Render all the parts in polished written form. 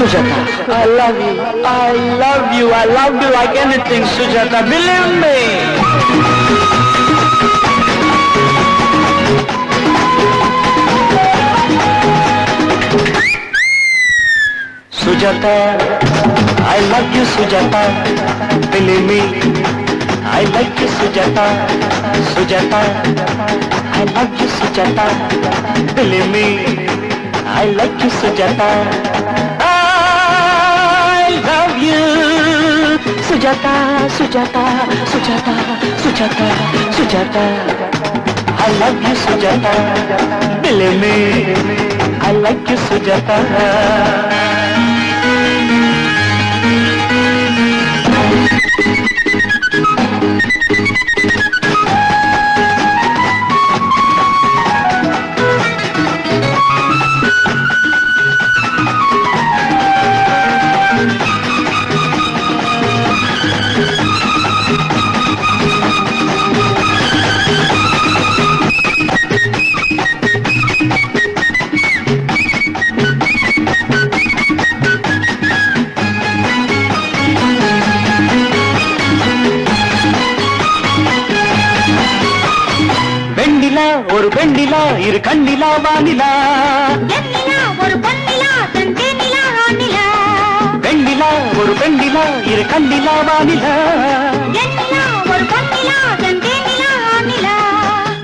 Sujata, I love you, I love you, I love you like anything, Sujata, believe me. Sujata, I love you, Sujata, believe me. I like you, Sujata, Sujata, I love you, Sujata, believe me. I like you, Sujata, I love you, Sujata, Sujata, Sujata, Sujata, Sujata, I love you, Sujata, believe me. I like you, Sujata. ஒரு பெண்ணிலா இரு கண்ணிலா வானிலா ஒரு பொன்னிலா தந்தேனிலா ஆனிலா பெண்ணிலா ஒரு பெண்ணிலா இரு கண்ணிலா வானிலா ஒரு பொன்னிலா தந்தேனிலா ஆனிலா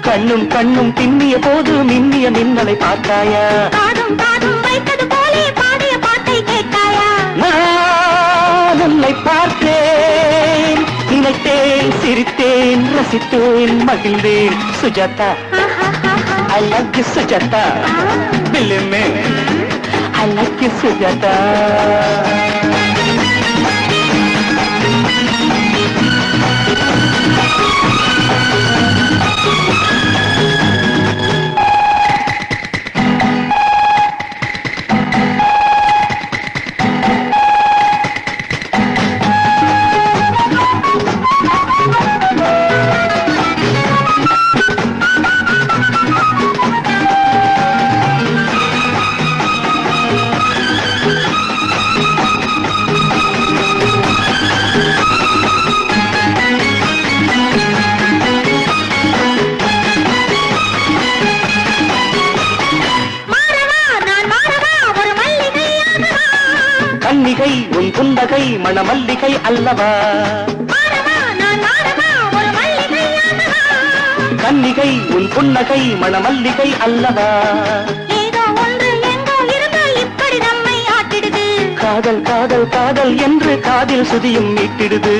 கண்ணும் கண்ணும் பின்னிய போது மின்னிய மின்னலை பார்த்தாயா காதும் காதும் வைத்தது போலே பாடிய பாட்டை கேட்டாயா நான் உன்னை பார்த்தேன் நினைத்தேன் சிரித்தேன் ரசித்தேன் மகிழ்ந்தேன் Sujatha I like you, Sujata. Believe me, I like you, Sujata. கன்னிகை உன் புன்னகை மணமல்லிகை அல்லவா கன்னிகை உன் புன்னகை மணமல்லிகை அல்லவா ஏதோ ஒன்று எங்கோ இருந்து இப்படி நம்மை ஆட்டிடுது காதல் காதல் காதல் என்று காதில் சுதியும் மீட்டிடுது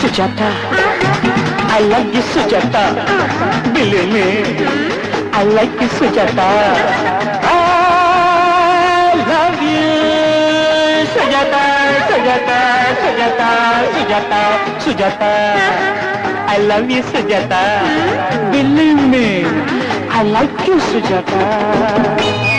Sujatha I love you, Sujata. Believe me, I like you, Sujata. I love you, Sujata, Sujata, Sujata, Sujata, Sujata. I love you, Sujata. Believe me, I like you, Sujata.